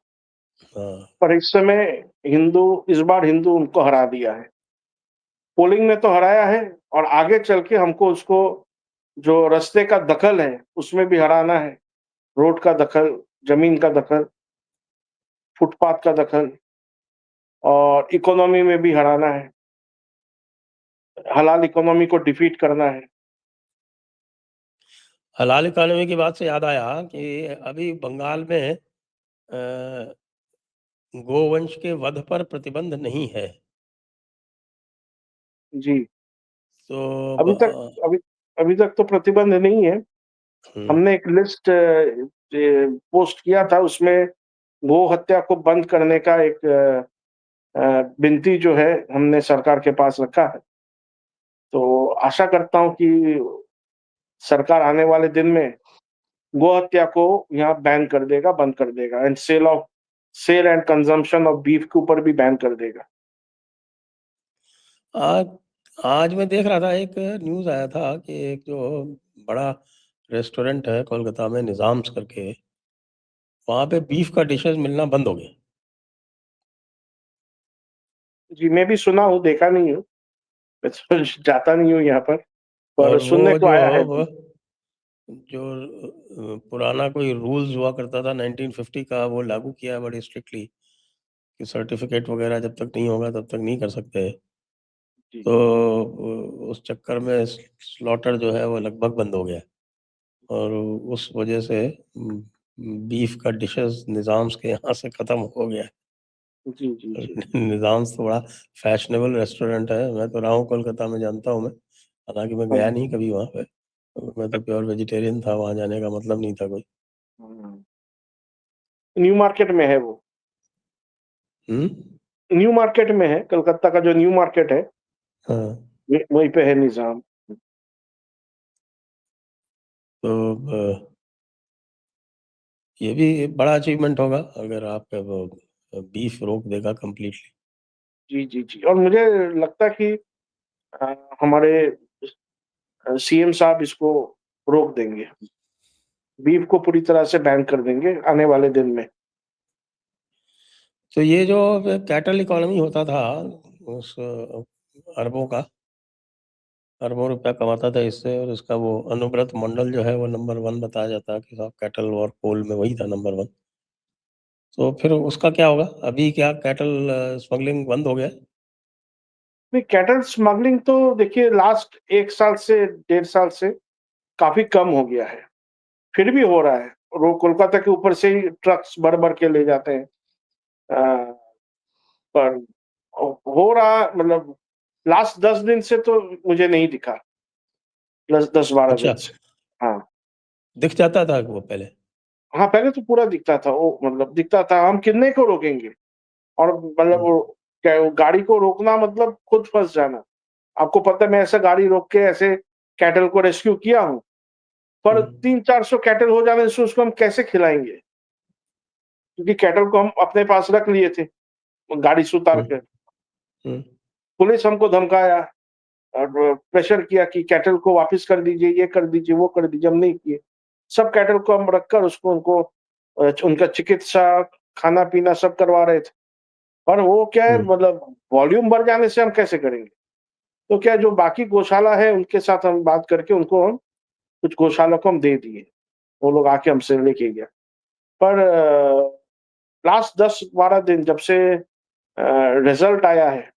हाँ। पर इस बार हिंदू उनको हरा दिया है। पोलिंग ने तो हराया है और आगे चल के हमको उसको जो रास्ते का दखल है, उसमें भी हराना है। रोड का दखल, ज़मीन का दखल, फुटपाथ का दखल और इकोनॉमी में भी हराना है। हलाल इकोनॉमी को डिफीट करना है। हलाल इकोनॉमी की बात से याद आया कि अभी बंगाल में गोवंश के वध पर प्रतिबंध नहीं है। जी, तो अभी तक अभी अभी तक तो प्रतिबंध नहीं है। हुँ। हमने एक लिस्ट पोस्ट किया था उसमें गो हत्या को बंद करने का एक विनती जो है हमने सरकार के पास रखा है। तो आशा करता हूँ कि सरकार आने वाले दिन में गो हत्या को यहाँ बैन कर देगा, बंद कर देगा and sale and consumption of beef के ऊपर भी बैन कर देगा। आज आज मैं देख रहा था एक न्यूज़ आया था कि एक जो बड़ा रेस्टोरेंट है कोलकाता में निज़ाम्स करके, वहाँ पे बीफ का डिशेज़ मिलना बंद हो गए। जी, मैं भी सुना हूँ, देखा नहीं हूँ। मैं तो जाता नहीं हूँ यहाँ पर और सुनने वो को जो आया है। अब जो पुराना कोई रूल्स हुआ करता था 1950 का, वो लागू किया है बड़ी स्ट्रिक्टली कि सर्टिफ़िकेट वग़ैरह जब तक नहीं होगा तब तक नहीं कर सकते। जी, तो उस चक्कर में स्लॉटर जो है वो लगभग बंद हो गया है और उस वजह से बीफ का डिशेज़ निज़ाम्स के यहाँ से ख़त्म हो गया है। जी, जी, जी। निज़ाम्स तो बड़ा फैशनेबल रेस्टोरेंट है, मैं तो रहा हूँ कोलकाता में, जानता हूँ मैं। हालाँकि मैं हाँ, गया नहीं कभी वहाँ पे, मैं तो प्योर वेजिटेरियन था, वहाँ जाने का मतलब नहीं था कोई। हाँ। न्यू मार्केट में है वो। हुँ? न्यू मार्केट में है, कलकत्ता का जो न्यू मार्केट है, हाँ, वहीं पे है निज़ाम। तो ये भी एक बड़ा अचीवमेंट होगा अगर आपका वो बीफ रोक देगा कंप्लीटली। जी, जी, जी और मुझे लगता है कि हमारे सीएम साहब इसको रोक देंगे। बीफ को पूरी तरह से बैन कर देंगे आने वाले दिन में। तो ये जो कैटल इकोनॉमी होता था, उस अरबों का अरबों रुपया कमाता था इससे, और इसका वो अनुव्रत मंडल जो है वो नंबर 1 बताया जाता है कि साहब कैटल और कोल में वही था नंबर 1। तो फिर उसका क्या होगा? अभी क्या कैटल स्मगलिंग बंद हो गया है? नहीं, कैटल स्मगलिंग तो देखिए लास्ट 1 साल से 1.5 साल से काफ़ी कम हो गया है। फिर भी हो रहा है। रो कोलकाता के ऊपर से ही ट्रक्स भर-भर के ले जाते हैं। अ, पर हो रहा मतलब लास्ट 10 दिन से तो मुझे नहीं दिखा। 10-12 अच्छा, दिन से। हाँ। दिख जाता था वो पहले? हाँ, पहले तो पूरा दिखता था वो मतलब दिखता था, हम कितने को रोकेंगे? और मतलब हुँ, वो क्या वो गाड़ी को रोकना मतलब खुद फँस जाना। आपको पता है मैं ऐसे गाड़ी रोक के ऐसे कैटल को रेस्क्यू किया हूँ, पर हुँ, 300-400 कैटल हो जाने से उसको हम कैसे खिलाएँगे? क्योंकि कैटल को हम अपने पास रख लिए थे, गाड़ी से उतार हुँ, के। हुँ, पुलिस हमको धमकाया और प्रेशर किया कि कैटल को वापस कर दीजिए, ये कर दीजिए, वो कर दीजिए, हम नहीं किए। सब कैटल को हम रखकर उसको उनको उनका चिकित्सा, खाना-पीना सब करवा रहे थे। पर वो क्या है हुँ, मतलब वॉल्यूम बढ़ जाने से हम कैसे करेंगे? तो क्या जो बाकी गौशाला है उनके साथ हम बात करके उनको हम कुछ गौशाला को हम दे दिए। वो लोग आके हमसे लेके गया। पर लास्ट 10-12 दिन जब से रिज़ल्ट आया है,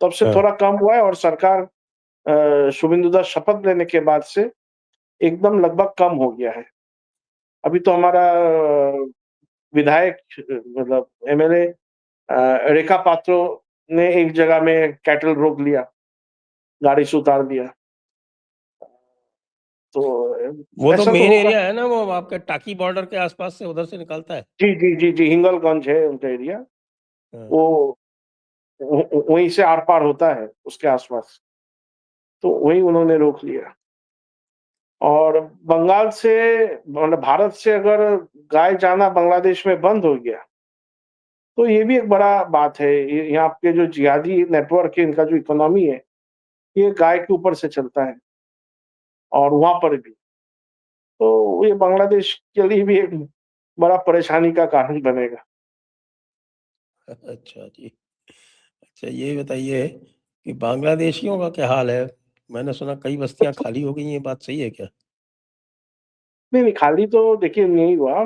तब से हाँ, थोड़ा कम हुआ है और सरकार शुभेंदु दास शपथ लेने के बाद से एकदम लगभग कम हो गया है। अभी तो हमारा विधायक मतलब एमएलए रेखा पात्रो ने एक जगह में कैटल रोक लिया, गाड़ी से उतार दिया। तो वो तो ऐसा तो मेन होगा। एरिया है ना, वो आपके टाकी बॉर्डर के आसपास से उधर से निकलता है। जी, जी, जी, जी, हिंगलगंज है उनका एरिया। हाँ, वो वहीं से आर-पार होता है, उसके आस-पास। तो वहीं उन्होंने रोक लिया। और बंगाल से मतलब भारत से अगर गाय जाना बांग्लादेश में बंद हो गया, तो ये भी एक बड़ा बात है। ये यहाँ के जो जिहादी नेटवर्क है, इनका जो इकोनॉमी है, ये गाय के ऊपर से चलता है और वहाँ पर भी। तो ये बांग्लादेश के लिए भी एक बड़ा परेशानी का कारण बनेगा। अच्छा जी। अच्छा, ये बताइए कि बांग्लादेशियों का क्या हाल है? मैंने सुना कई बस्तियाँ खाली हो गई हैं, ये बात सही है क्या? नहीं, नहीं, खाली तो देखिए नहीं हुआ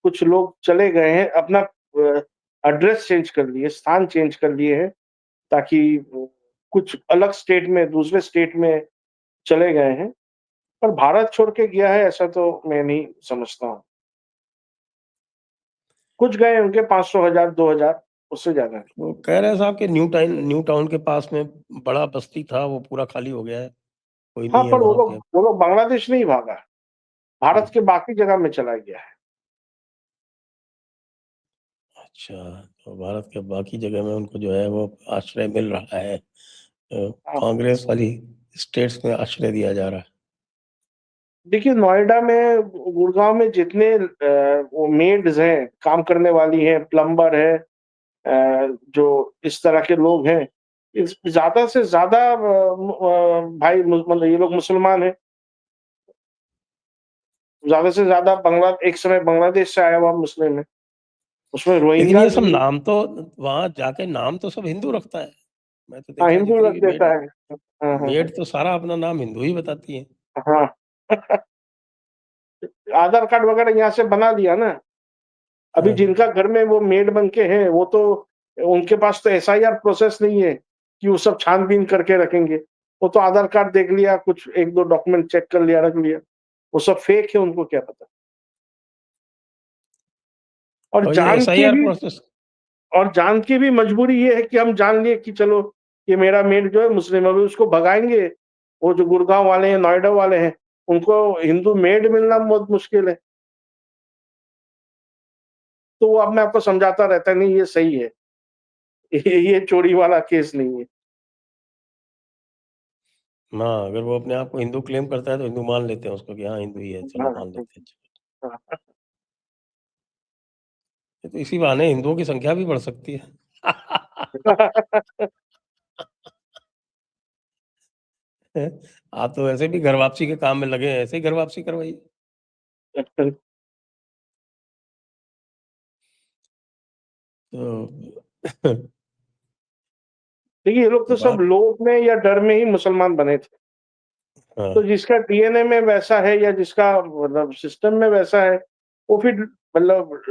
कुछ लोग चले गए हैं, अपना एड्रेस चेंज कर लिए, स्थान चेंज कर लिए हैं, ताकि कुछ अलग स्टेट में दूसरे स्टेट में चले गए हैं। पर भारत छोड़ के गया है ऐसा तो मैं नहीं समझता हूँ। कुछ गए होंगे 500, 1000, 2000 उससे ज़्यादा नहीं। वो कह रहे हैं साहब कि न्यू टाउन के पास में बड़ा बस्ती था, वो पूरा खाली हो गया है, कोई हाँ, नहीं है पर वहाँ पे अब। वो लोग बांग्लादेश नहीं भागा, हुँ, भारत के बाकी जगह में चला गया है। अच्छा, तो भारत के बाकी जगह में उनको जो है वो आश्रय मिल रहा है। हाँ, कांग्रेस वाली स्टेट्स में आश्रय दिया जा रहा है। देखिए नोएडा में, गुड़गाँव में जितने वो मेड्स हैं, काम करने वाली हैं, प्लम्बर है जो इस तरह के लोग हैं, इस ज़्यादा से ज़्यादा भाई मतलब ये लोग मुसलमान हैं। ज़्यादा से ज़्यादा एक समय बांग्लादेश से आया हुआ मुस्लिम है। उसमें लेकिन रोहिंग्यास ये सब भी नाम तो वहाँ जाके नाम तो सब हिंदू रखता है। मैं तो हाँ, देखा है हिंदू जितनी रख भी देता है। हाँ, हाँ, हाँ। मेड तो सारा अपना नाम हिंदू ही बताती हैं। हाँ। आधार कार्ड वगैरह यहाँ से बना दिया ना। अभी हाँ, जिनका घर में वो मेड बन के हैं, वो तो उनके पास तो एसआईआर प्रोसेस नहीं है कि वो सब छान-बीन करके रखेंगे। वो तो आधार कार्ड देख लिया, कुछ 1-2 डॉक्यूमेंट चेक कर लिया, रख लिया। वो सब फेक है, उनको क्या पता। और और ये जान के एसआईआर भी प्रोसेस। मजबूरी ये है कि हम जान लिए कि चलो ये मेरा मेड जो है मुस्लिम है, अभी उसको भगाएँगे। वो जो गुड़गाँव वाले हैं, नोएडा वाले हैं, उनको हिंदू मेड मिलना बहुत मुश्किल है। तो वो अपने आप को समझाता रहता है, नहीं ये सही है। ये चोरी वाला केस नहीं है। हाँ, अगर वो अपने आप को हिंदू क्लेम करता है तो हिंदू मान लेते हैं उसको कि हाँ, हिंदू ही है, चलो हाँ, मान हाँ, लेते हैं। हाँ। तो इसी बहाने हिंदुओं की संख्या भी बढ़ सकती है। आप तो वैसे भी घर वापसी के काम में लगे हैं, ऐसे ही घर वापसी करवाइए। तो देखिए ये लोग तो सब बात लोभ में या डर में ही मुसलमान बने थे। हाँ, तो जिसका डीएनए में वैसा है या जिसका मतलब सिस्टम में वैसा है, वो फिर मतलब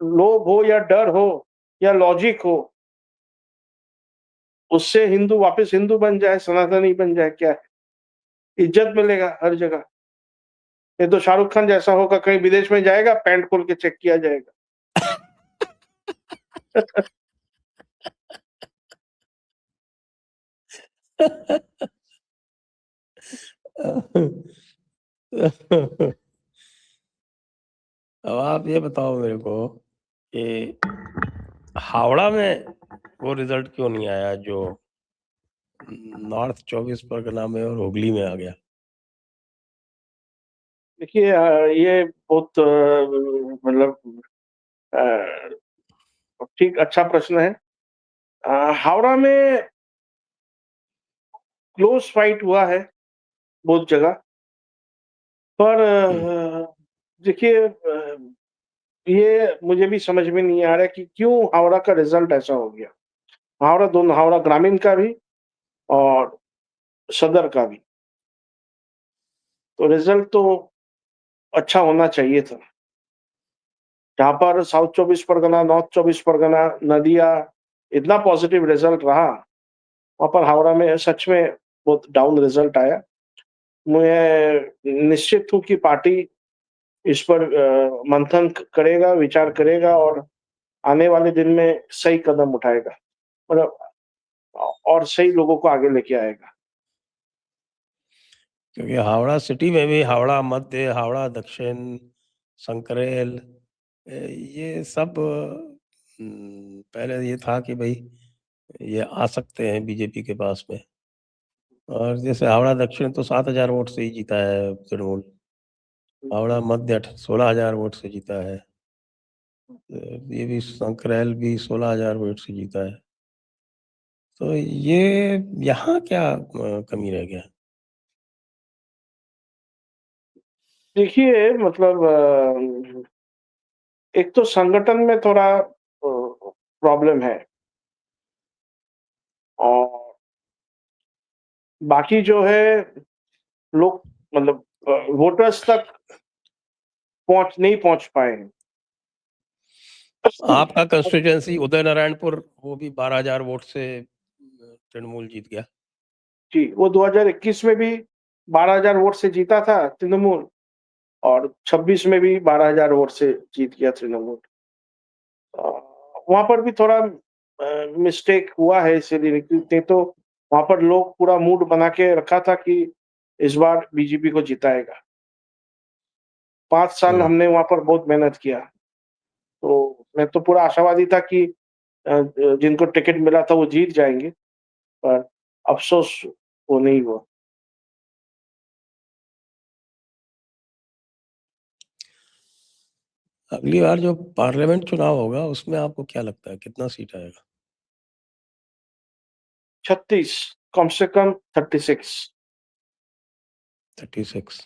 लोभ हो या डर हो या लॉजिक हो, उससे हिंदू वापस हिंदू बन जाए, सनातनी बन जाए, क्या है? इज्जत मिलेगा हर जगह। ये तो शाहरुख खान जैसा होगा, कहीं विदेश में जाएगा, पैंट खोल के चेक किया जाएगा। अब आप ये बताओ मेरे को कि हावड़ा में वो रिजल्ट क्यों नहीं आया जो नॉर्थ 24 परगना में और हुगली में आ गया? देखिए ये बहुत मतलब ठीक अच्छा प्रश्न है। हावड़ा में क्लोज फाइट हुआ है बहुत जगह, पर देखिए ये मुझे भी समझ में नहीं आ रहा कि क्यों हावड़ा का रिजल्ट ऐसा हो गया। हावड़ा ग्रामीण का भी और सदर का भी। तो रिजल्ट तो अच्छा होना चाहिए था। जहाँ पर साउथ 24 परगना, नॉर्थ 24 परगना, नदिया इतना पॉजिटिव रिजल्ट रहा, वहाँ पर हावड़ा में सच में बहुत डाउन रिजल्ट आया। मैं निश्चित हूँ कि पार्टी इस पर मंथन करेगा, विचार करेगा और आने वाले दिन में सही कदम उठाएगा, मतलब और सही लोगों को आगे लेके आएगा। क्योंकि हावड़ा सिटी में भी हावड़ा मध्य, हावड़ा दक्षिण, संकरेल, ये सब पहले ये था कि भाई ये आ सकते हैं बीजेपी के पास में। और जैसे हावड़ा दक्षिण तो 7,000 वोट से ही जीता है तृणमूल। हावड़ा मध्य 16,000 वोट से जीता है। ये भी संकरैल भी 16,000 वोट से जीता है। तो ये यहाँ क्या कमी रह गया? देखिए मतलब एक तो संगठन में थोड़ा प्रॉब्लम है और बाकी जो है लोग मतलब वोटर्स तक नहीं पहुंच पाए हैं। आपका कंस्टिट्यूएंसी उदय नारायणपुर, वो भी 12,000 वोट से तृणमूल जीत गया। जी, वो 2021 में भी 12,000 वोट से जीता था तृणमूल और 26 में भी 12,000 वोट से जीत गया तृणमूल। वहाँ पर भी थोड़ा मिस्टेक हुआ है, इसीलिए नहीं तो वहाँ पर लोग पूरा मूड बना के रखा था कि इस बार बीजेपी को जिताएगा। 5 साल हमने वहाँ पर बहुत मेहनत किया, तो मैं तो पूरा आशावादी था कि जिनको टिकट मिला था वो जीत जाएँगे, पर अफ़सोस वो नहीं हुआ। अगली बार जो पार्लियामेंट चुनाव होगा उसमें आपको क्या लगता है कितना सीट आएगा? 36 कम से कम 36। 36।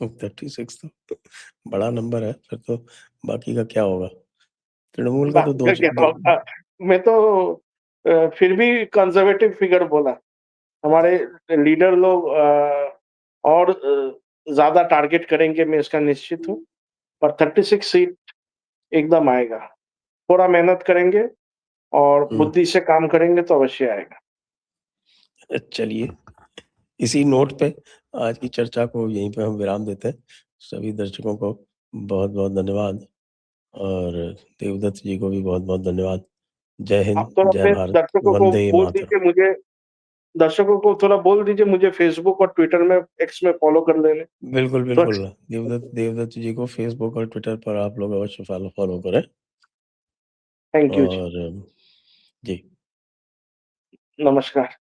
36 तो बड़ा नंबर है फिर तो। बाकी का क्या होगा? तृणमूल का तो बाकी का क्या होगा? मैं तो फिर भी कंज़र्वेटिव फिगर बोला। हमारे लीडर लोग और ज़्यादा टारगेट करेंगे, मैं इसका निश्चित हूँ। पर 36 सीट एकदम आएगा। थोड़ा मेहनत करेंगे और बुद्धि से काम करेंगे तो अवश्य आएगा। चलिए, इसी नोट पे आज की चर्चा को यहीं पे हम विराम देते हैं। सभी दर्शकों को बहुत-बहुत धन्यवाद और देवदत्त जी को भी बहुत-बहुत धन्यवाद। जय हिंद, आप थोड़ा जय अपने भारत, दर्शकों को वंदे बोल मातरम। दीजिए मुझे दर्शकों को थोड़ा बोल दीजिए मुझे फ़ेसबुक और ट्विटर में, एक्स में फ़ॉलो कर लेने। बिल्कुल, तो बिल्कुल। देवदत्त जी को फ़ेसबुक और ट्विटर पर आप लोग अवश्य फ़ॉलो करें। थैंक यू जी। और जी। नमस्कार।